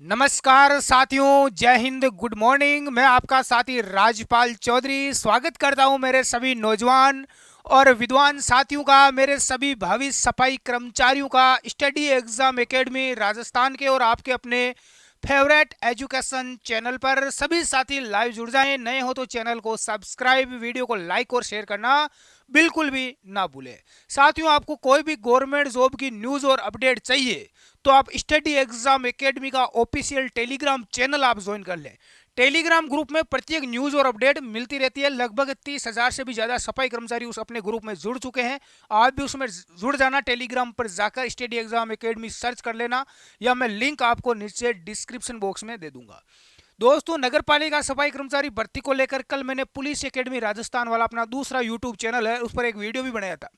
नमस्कार साथियों, जय हिंद, गुड मॉर्निंग। मैं आपका साथी राजपाल चौधरी स्वागत करता हूं मेरे सभी नौजवान और विद्वान साथियों का, मेरे सभी भावी सफाई कर्मचारियों का स्टडी एग्जाम एकेडमी राजस्थान के और आपके अपने फेवरेट एजुकेशन चैनल पर। सभी साथी लाइव जुड़ जाएं, नए हो तो चैनल को सब्सक्राइब, वीडियो को लाइक और शेयर करना बिल्कुल भी ना भूलें। साथियों, आपको कोई भी गवर्नमेंट जॉब की न्यूज़ और अपडेट चाहिए तो आप स्टडी एग्जाम एकेडमी का ऑफिशियल टेलीग्राम चैनल आप ज्वाइन कर लें। टेलीग्राम ग्रुप में प्रत्येक न्यूज और अपडेट मिलती रहती है। लगभग 30,000 से भी ज्यादा सफाई कर्मचारी उस अपने ग्रुप में जुड़ चुके हैं। आप भी उसमें जुड़ जाना, टेलीग्राम पर जाकर स्टडी एग्जाम एकेडमी सर्च कर लेना, या मैं लिंक आपको नीचे डिस्क्रिप्शन बॉक्स में दे दूंगा। दोस्तों, नगर पालिका सफाई कर्मचारी भर्ती को लेकर कल मैंने पुलिस एकेडमी राजस्थान वाला अपना दूसरा यूट्यूब चैनल है, उस पर एक वीडियो भी बनाया था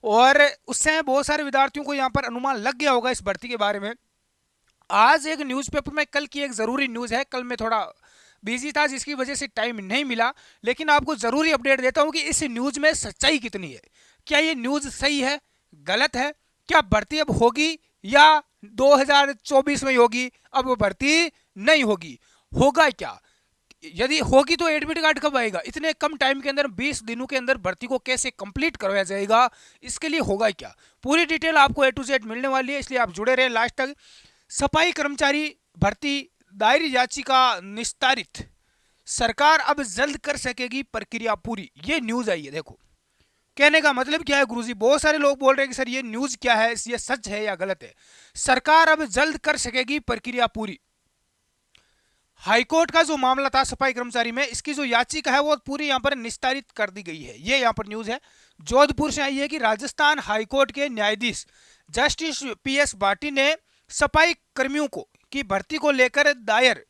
और उससे बहुत सारे विद्यार्थियों को यहाँ पर अनुमान लग गया होगा इस भर्ती के बारे में। आज एक न्यूज़पेपर में कल की एक ज़रूरी न्यूज़ है। कल मैं थोड़ा बिजी था जिसकी वजह से टाइम नहीं मिला, लेकिन आपको ज़रूरी अपडेट देता हूँ कि इस न्यूज़ में सच्चाई कितनी है। क्या ये न्यूज़ सही है, गलत है? क्या भर्ती अब होगी या 2024 में ही होगी, अब वो भर्ती नहीं होगी? होगा क्या? यदि होगी तो एडमिट कार्ड कब आएगा? इतने कम टाइम के अंदर 20 दिनों के अंदर भर्ती को कैसे कंप्लीट करवाया जाएगा? इसके लिए होगा क्या? पूरी डिटेल आपको ए टू जेड मिलने वाली है, इसलिए आप जुड़े रहे लास्ट तक। सफाई कर्मचारी भर्ती दायर याचिका निस्तारित, सरकार अब जल्द कर सकेगी प्रक्रिया पूरी, ये न्यूज आई है। देखो, कहने का मतलब क्या है गुरुजी? बहुत सारे लोग बोल रहे हैं कि सर ये न्यूज क्या है, ये सच है या गलत है? सरकार अब जल्द कर सकेगी प्रक्रिया पूरी। हाईकोर्ट का जो मामला था सफाई कर्मचारी में, इसकी जो याचिका है वो पूरी यहाँ पर निस्तारित कर दी गई है। ये यहाँ पर न्यूज है, जोधपुर से आई है कि राजस्थान हाईकोर्ट के न्यायाधीश जस्टिस पीएस भाटी ने सफाई कर्मियों को की भर्ती को लेकर दायर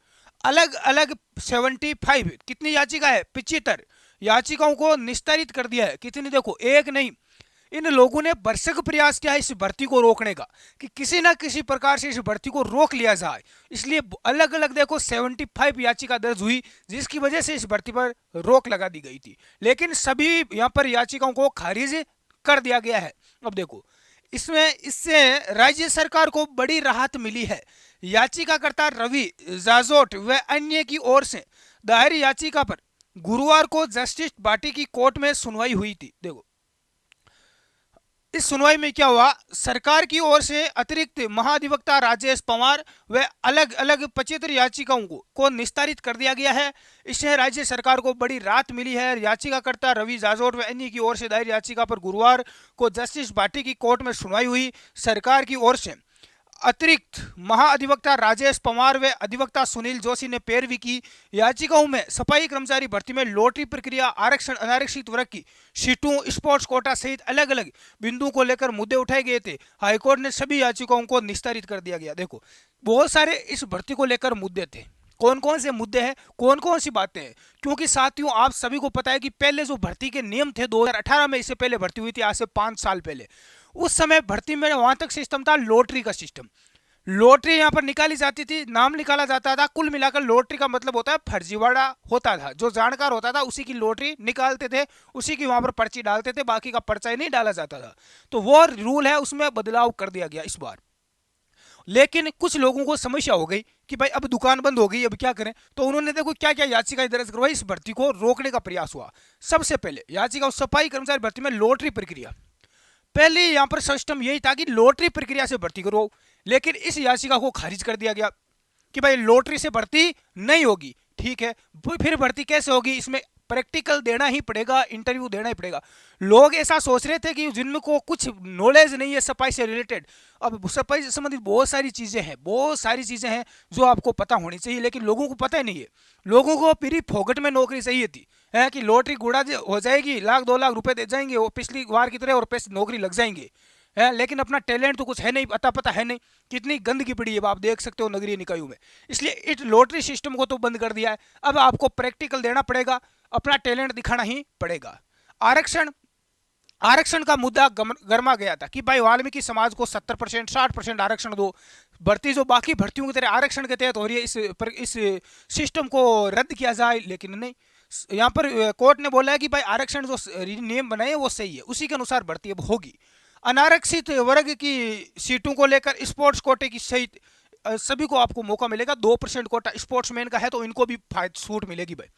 अलग अलग 75, कितनी याचिका है, 75 याचिकाओं को निस्तारित कर दिया है। कितनी? देखो, एक नहीं, इन लोगों ने भरसक प्रयास किया है इस भर्ती को रोकने का, कि किसी ना किसी प्रकार से इस भर्ती को रोक लिया जाए। इसलिए अलग अलग देखो 75 याचिका दर्ज हुई, जिसकी वजह से इस भर्ती पर रोक लगा दी गई थी, लेकिन सभी यहाँ पर याचिकाओं को खारिज कर दिया गया है। अब देखो, इसमें इससे राज्य सरकार को बड़ी राहत मिली है। याचिकाकर्ता रवि जाजोट व अन्य की ओर से दायर याचिका पर गुरुवार को जस्टिस भाटी की कोर्ट में सुनवाई हुई थी। देखो, इस सुनवाई में क्या हुआ? सरकार की ओर से अतिरिक्त महाधिवक्ता राजेश पवार व अलग अलग 75 याचिकाओं को निस्तारित कर दिया गया है। इससे राज्य सरकार को बड़ी राहत मिली है। याचिकाकर्ता रवि जाजोर व अन्य की ओर से दायर याचिका पर गुरुवार को जस्टिस भाटी की कोर्ट में सुनवाई हुई। सरकार की ओर से अतिरिक्त महाअधिवक्ता राजेश पवार व अधिवक्ता सुनील जोशी ने पैरवी की। याचिकाओं में सफाई कर्मचारी भर्ती में लॉटरी प्रक्रिया, आरक्षण, अनारक्षित वर्ग की सीटों, स्पोर्ट्स कोटा सहित अलग अलग बिंदुओं को लेकर मुद्दे उठाए गए थे। हाईकोर्ट ने सभी याचिकाओं को निस्तारित कर दिया गया। देखो, बहुत सारे इस भर्ती को लेकर मुद्दे थे। कौन कौन से मुद्दे हैं, कौन कौन सी बातें हैं? क्योंकि साथियों, आप सभी को पता है कि पहले जो भर्ती के नियम थे 2018 में, इससे पहले भर्ती हुई थी आज से 5 साल पहले। उस समय भर्ती में वहां तक सिस्टम था लॉटरी का सिस्टम। लॉटरी यहाँ पर निकाली जाती थी, नाम निकाला जाता था। कुल मिलाकर लॉटरी का मतलब होता है फर्जीवाड़ा होता था। जो जानकार होता था उसी की लॉटरी निकालते थे, उसी की वहां पर पर्ची डालते थे, बाकी का पर्चा ही नहीं डाला जाता था। तो वो रूल है, उसमें बदलाव कर दिया गया इस बार। लेकिन कुछ लोगों को समस्या हो गई कि भाई अब दुकान बंद हो गई, अब क्या करें? तो उन्होंने देखो क्या क्या याचिकाएं दर्ज करवाई, इस भर्ती को रोकने का प्रयास हुआ। सबसे पहले याचिका सफाई कर्मचारी भर्ती में लॉटरी प्रक्रिया। पहले यहाँ पर सिस्टम यही था कि लॉटरी प्रक्रिया से भर्ती करो, लेकिन इस याचिका को खारिज कर दिया गया कि भाई लॉटरी से भर्ती नहीं होगी। ठीक है, फिर भर्ती कैसे होगी? इसमें प्रैक्टिकल देना ही पड़ेगा, इंटरव्यू देना ही पड़ेगा। लोग ऐसा सोच रहे थे कि जिनको कुछ नॉलेज नहीं है सफाई से रिलेटेड। अब सफाई से संबंधित बहुत सारी चीज़ें हैं, बहुत सारी चीज़ें हैं जो आपको पता होनी चाहिए, लेकिन लोगों को पता ही नहीं है। लोगों को फिर फोकट में नौकरी चाहिए थी, है कि लॉटरी गुड़ा हो जाएगी, 1-2 लाख रुपए दे जाएंगे वो पिछली बार की तरह, और पैसे नौकरी लग जाएंगे, है। लेकिन अपना टैलेंट तो कुछ है नहीं, अता पता है नहीं। कितनी गंदगी पड़ी है आप देख सकते हो नगरीय निकायों में। इसलिए इस लॉटरी सिस्टम को तो बंद कर दिया है। अब आपको प्रैक्टिकल देना पड़ेगा, अपना टैलेंट दिखाना ही पड़ेगा। आरक्षण, आरक्षण का मुद्दा गर्मा गया था कि भाई वाल्मीकि समाज को 70%, 60% आरक्षण दो। भर्ती जो बाकी भर्तियों की तरह आरक्षण के तहत हो रही है, इस सिस्टम को रद्द किया जाए, लेकिन नहीं। यहाँ पर कोर्ट ने बोला है कि भाई आरक्षण जो नियम बनाए वो सही है, उसी के अनुसार भर्ती अब होगी। अनारक्षित वर्ग की सीटों को लेकर स्पोर्ट्स कोटे की सहित सभी को आपको मौका मिलेगा। 2% कोटा स्पोर्ट्समैन का है तो इनको भी छूट मिलेगी भाई।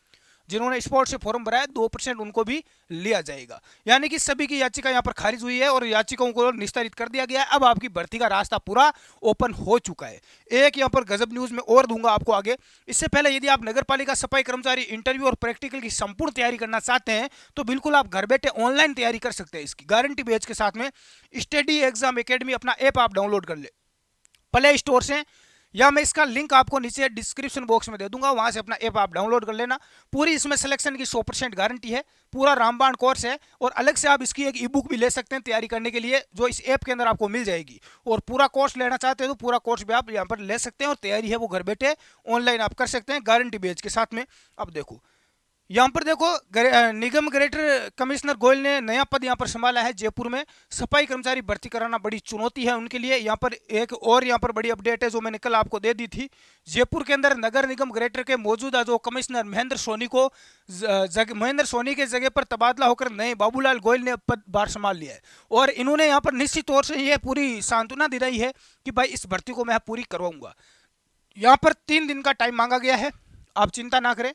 जिन्होंने स्पोर्ट्स से फॉर्म भरा है 2% उनको भी लिया जाएगा। यानी कि सभी की याचिका यहाँ पर खारिज हुई है और याचिकाओं को निस्तारित कर दिया गया है। अब आपकी भर्ती का रास्ता पूरा ओपन हो चुका है। एक यहाँ पर गजब न्यूज में और दूंगा आपको आगे। इससे पहले यदि आप नगर पालिका सफाई कर्मचारी इंटरव्यू और प्रैक्टिकल की संपूर्ण तैयारी करना चाहते हैं तो बिल्कुल आप घर बैठे ऑनलाइन तैयारी कर सकते हैं। इसकी गारंटी बैच के साथ में स्टडी एग्जाम एकेडमी अपना ऐप आप डाउनलोड कर ले प्ले स्टोर से, या मैं इसका लिंक आपको नीचे डिस्क्रिप्शन बॉक्स में दे दूंगा, वहां से अपना ऐप आप डाउनलोड कर लेना। पूरी इसमें सिलेक्शन की 100% गारंटी है। पूरा रामबाण कोर्स है और अलग से आप इसकी एक ई बुक भी ले सकते हैं तैयारी करने के लिए, जो इस ऐप के अंदर आपको मिल जाएगी। और पूरा कोर्स लेना चाहते हैं तो पूरा कोर्स भी आप यहाँ पर ले सकते हैं और तैयारी है वो घर बैठे ऑनलाइन आप कर सकते हैं गारंटी बेच के साथ में। अब देखो यहाँ पर देखो, निगम ग्रेटर कमिश्नर गोयल ने नया पद यहाँ पर संभाला है जयपुर में। सफाई कर्मचारी भर्ती कराना बड़ी चुनौती है उनके लिए। यहाँ पर एक और यहाँ पर बड़ी अपडेट है जो मैंने कल आपको दे दी थी। जयपुर के अंदर नगर निगम ग्रेटर के मौजूदा जो कमिश्नर महेंद्र सोनी को महेंद्र सोनी के जगह पर तबादला होकर नए बाबूलाल गोयल ने पदभार संभाल लिया है। और इन्होंने यहाँ पर निश्चित तौर से यह पूरी सांत्वना दिलाई है कि भाई इस भर्ती को मैं पूरी करवाऊंगा। यहाँ पर 3 दिन का टाइम मांगा गया है, आप चिंता ना करें।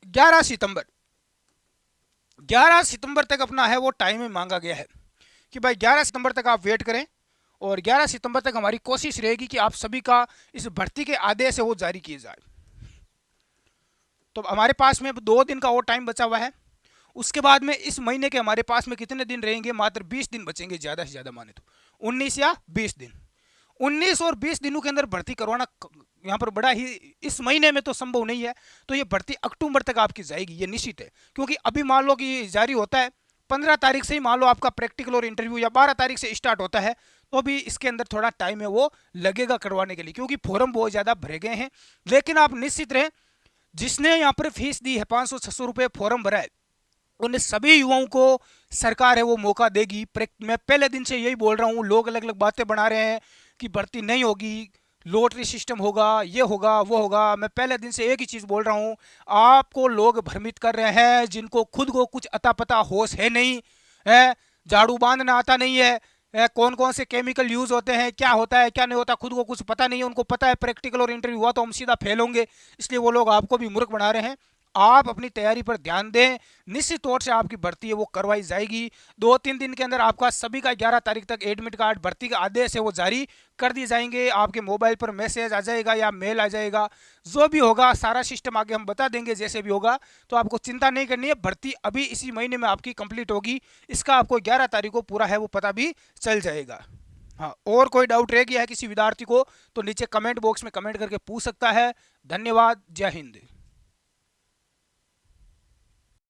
11 सितंबर तक अपना है वो टाइम में मांगा गया है कि भाई 11 सितंबर तक आप वेट करें। और 11 सितंबर तक हमारी कोशिश रहेगी कि आप सभी का इस भर्ती के आदेश है वो जारी किए जाए। तो हमारे पास में 2 दिन का और टाइम बचा हुआ है। उसके बाद में इस महीने के हमारे पास में कितने दिन रहेंगे? मात्र 20 दिन बचेंगे, ज़्यादा से ज़्यादा माने तो 19 या 20 दिन। 19 और 20 दिनों के अंदर भर्ती करवाना यहाँ पर बड़ा ही, इस महीने में तो संभव नहीं है। तो ये भर्ती अक्टूबर तक आपकी जाएगी, ये निश्चित है। क्योंकि अभी मान लो कि जारी होता है 15 तारीख से ही मान लो आपका प्रैक्टिकल और इंटरव्यू, या 12 तारीख से स्टार्ट होता है, तो भी इसके अंदर थोड़ा टाइम है वो लगेगा करवाने के लिए, क्योंकि फॉर्म बहुत ज़्यादा भरे गए हैं। लेकिन आप निश्चित रहें, जिसने यहाँ पर फीस दी है 500-600 रुपये फॉर्म भरा है, उन सभी युवाओं को सरकार है वो मौका देगी। मैं पहले दिन से यही बोल रहा हूँ। लोग अलग अलग बातें बना रहे हैं कि भर्ती नहीं होगी, लॉटरी सिस्टम होगा, ये होगा वो होगा। मैं पहले दिन से एक ही चीज़ बोल रहा हूँ, आपको लोग भ्रमित कर रहे हैं जिनको खुद को कुछ अता पता होश है नहीं है, झाड़ू बांधना आता नहीं है, कौन कौन से केमिकल यूज होते हैं, क्या होता है क्या नहीं होता, खुद को कुछ पता नहीं है। उनको पता है प्रैक्टिकल और इंटरव्यू हुआ तो हम सीधा फेल होंगे, इसलिए वो लोग आपको भी मूर्ख बना रहे हैं। आप अपनी तैयारी पर ध्यान दें, निश्चित तौर से आपकी भर्ती है वो करवाई जाएगी। 2-3 दिन के अंदर आपका सभी का 11 तारीख तक एडमिट कार्ड, भर्ती का आदेश है वो जारी कर दिए जाएंगे। आपके मोबाइल पर मैसेज आ जाएगा या मेल आ जाएगा, जो भी होगा सारा सिस्टम आगे हम बता देंगे जैसे भी होगा। तो आपको चिंता नहीं करनी है, भर्ती अभी इसी महीने में आपकी कंप्लीट होगी। इसका आपको 11 तारीख को पूरा है वो पता भी चल जाएगा। हाँ, और कोई डाउट रह गया है किसी विद्यार्थी को तो नीचे कमेंट बॉक्स में कमेंट करके पूछ सकता है। धन्यवाद, जय हिंद।